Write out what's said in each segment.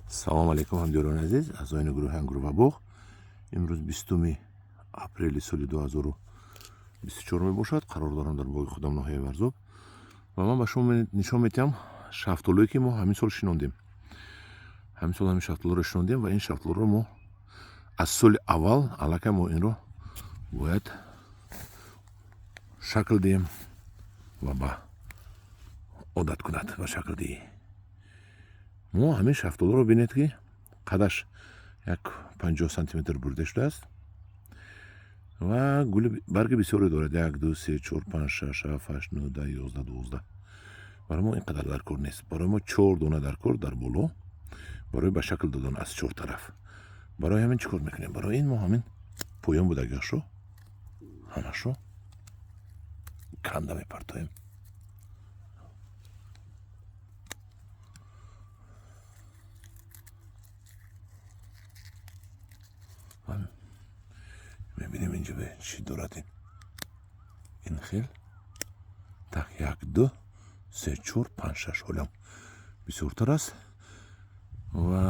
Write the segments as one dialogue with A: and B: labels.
A: салом алейкум ҳамҷоёни азиз, аъзоини гурӯҳи Ангурӯ ва Буғ. имрӯз 20 апрели соли 2024 мебошад. Қарор дорам дар боғи худам ноҳияи Варзоб ва ман ба шумо нишон медиҳам шафтолӯе ки мо ҳамин сол шинондем. ҳамин сол ҳамин шафтолӯро шинондем ва ин шафтолӯро мо аз соли аввал аллакай мо инро бояд шакл диҳем ва ба одат кунад ва шакл диҳӣ. мо ҳамин шафтолӯро бинед ки қадаш як 50 сантиметр бурда шудааст ва гули барги бисёре дорад. 1 2 3 4 5 6 7 8 9 10 11 12. барои мо ин қадар дар кор нест. барои мо 4 дона дар кор дар боло, барои ба шакл додан аз 4 тараф. барои ҳамин чӣ кор мекунем? барои ин мо ҳамин поён будагиашро ҳамашро канда мепартоем. мебинем инҷо чӣ дорад ин хел. так 1 2 3 4 5 6 ҳолам бисёртар аст ва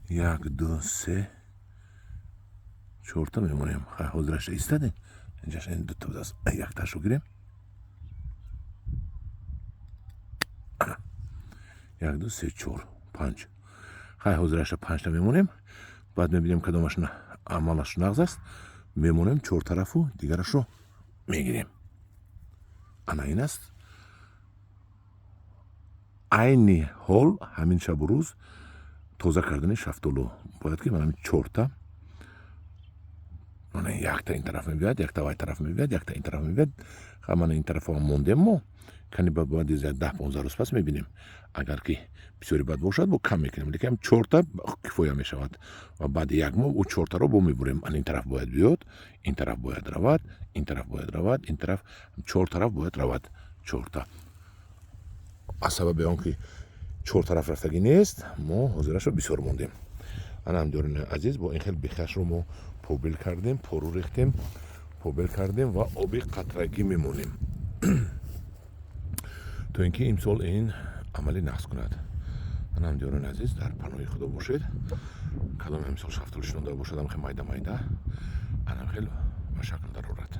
A: 1 2 3 4 мемонем. ҳозираш истадем инҷаш ин дута будаст. якташро гирем. 1 2 3 4 5. ҳозираша 5 та мемонем. баъд мебинем кадомаш амалаш нағз аст. мемонем 4 тарафу дигарашро мегирем. ана ин аст. айни ҳол ҳамин шабу рӯз тоза кардани шафтолу. бояд ки ман 4 та мана якта ин тараф мебияд, якта вай тараф мебияд, якта ин тараф мебияд. мана ин тарафа мондем мо. кани баъди 10-15 рӯз пас мебинем. агар ки бисёри бад бошад бо кам мекунем, лекин 4 та кифоя мешавад ва баъди як моҳ ӯ 4 таро бо мебурем. ин тараф бояд биёд, ин тараф бояд равад, ин тараф бояд равад, ин тараф 4 тараф бояд равад. 4 та. аз сабаби он ки 4 тараф рафтагӣ нест, мо ҳозирашро бисёр мондем. ана ҳамҷоёни азиз, бо ин хел бихашро мо побел кардем, пору рехтем, побел кардем ва оби қатрагӣ мемонем то ин ки имсол ин амалӣ нақз кунад. ана ҳамҷоёни азиз, дар паноҳи худо бошед. кадом имсол шафтолӣ шинонда бошад, ам хел майда майда, ана хел ба шакл дарорад.